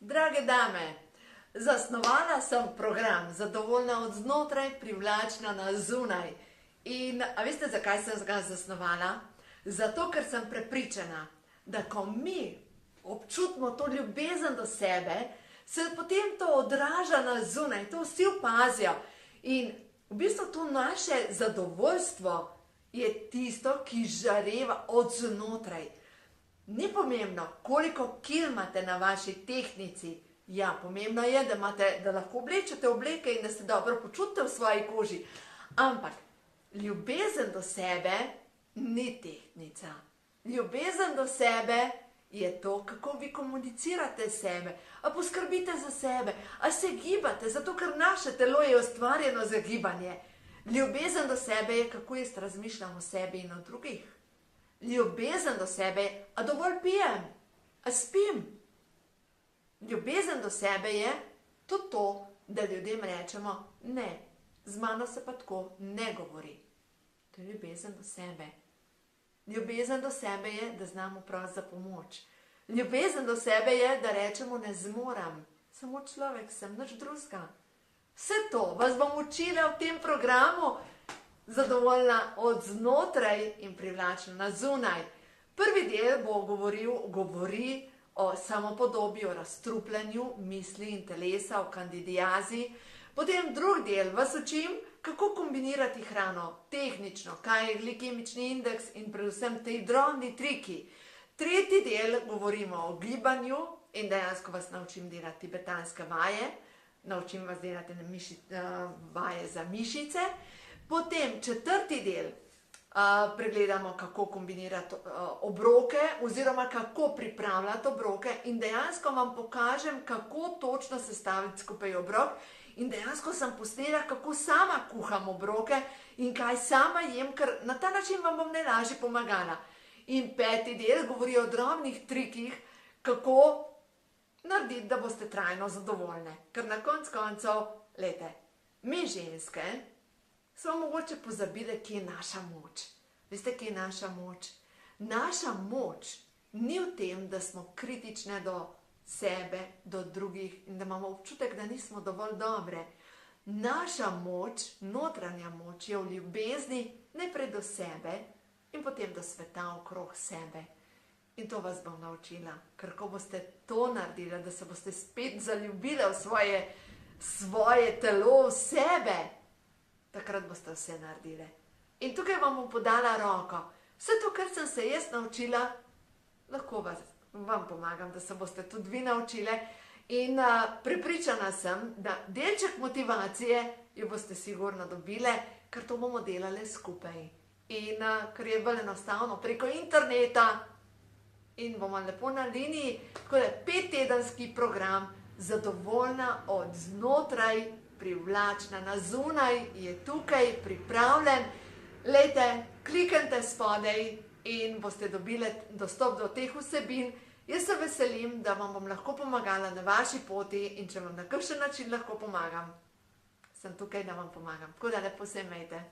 Drage dame, zasnovala sem program Zadovoljna od znotraj, privlačna na zunaj. In a veste, zakaj sem ga zasnovala? Zato, ker sem prepričana, da ko mi občutimo to ljubezen do sebe, se potem to odraža na zunaj, to vsi opazijo. In v bistvu to naše zadovoljstvo je tisto, ki žareva od znotraj. Ni pomembno, koliko kil imate na vaši tehtnici. Ja, pomembno je, da lahko oblečete obleke in da se dobro počutite v svoji koži. Ampak ljubezen do sebe ni tehtnica. Ljubezen do sebe je to, kako vi komunicirate sebe. A poskrbite za sebe, a se gibate, zato ker naše telo je ustvarjeno za gibanje. Ljubezen do sebe je, kako jaz razmišljam o sebi in o drugih. Ljubezen do sebe je, a dovolj pijem, a spim. Ljubezen do sebe je tudi to, da ljudem rečemo ne, z mano se pa tako ne govori. To je ljubezen do sebe. Ljubezen do sebe je, da znamo prositi za pomoč. Ljubezen do sebe je, da rečemo ne zmorem, samo človek sem, nič drugega. Vse to vas bom učila v tem programu Zadovoljna od znotraj in privlačna na zunaj. Prvi del govori o samopodobju, o razstrupljanju misli in telesa, o kandidiazi. Potem drugi del vas učim, kako kombinirati hrano tehnično, kaj je glikemični indeks in predvsem te drobni triki. Tretji del govorimo o gibanju in dejansko vas naučim delati tibetanske vaje. Naučim vas delati vaje za mišice. Potem četrti del pregledamo, kako kombinirati obroke oziroma kako pripravljati obroke in dejansko vam pokažem, kako točno sestaviti skupaj obrok in dejansko sem posnela, kako sama kuham obroke in kaj sama jem, ker na ta način vam bom najlažje pomagala. In peti del govori o drobnih trikih, kako narediti, da boste trajno zadovoljne. Ker na koncu koncev, glejte, mi ženske smo mogoče pozabile, kje je naša moč. Veste, kje je naša moč? Naša moč ni v tem, da smo kritične do sebe, do drugih in da imamo občutek, da nismo dovolj dobre. Naša moč, notranja moč je v ljubezni najprej do sebe in potem do sveta okrog sebe. In to vas bom naučila, ker ko boste to naredili, da se boste spet zaljubile v svoje telo, v sebe, takrat boste vse naredile. In tukaj vam bom podala roko. Vse to, kar sem se jaz naučila, lahko vam pomagam, da se boste tudi vi naučile. In prepričana sem, da delček motivacije jo boste sigurno dobile, ker to bomo delale skupaj. In ker je bolj enostavno preko interneta in bomo lepo na liniji, tako da 5-tedenski program Zadovoljna od znotraj, privlačna na zunaj, je tukaj pripravljen. Glejte, kliknite spodaj in boste dobili dostop do teh vsebin. Jaz se veselim, da vam bom lahko pomagala na vaši poti in če vam na kakšen način lahko pomagam, sem tukaj, da vam pomagam. Tako da lepo se imejte.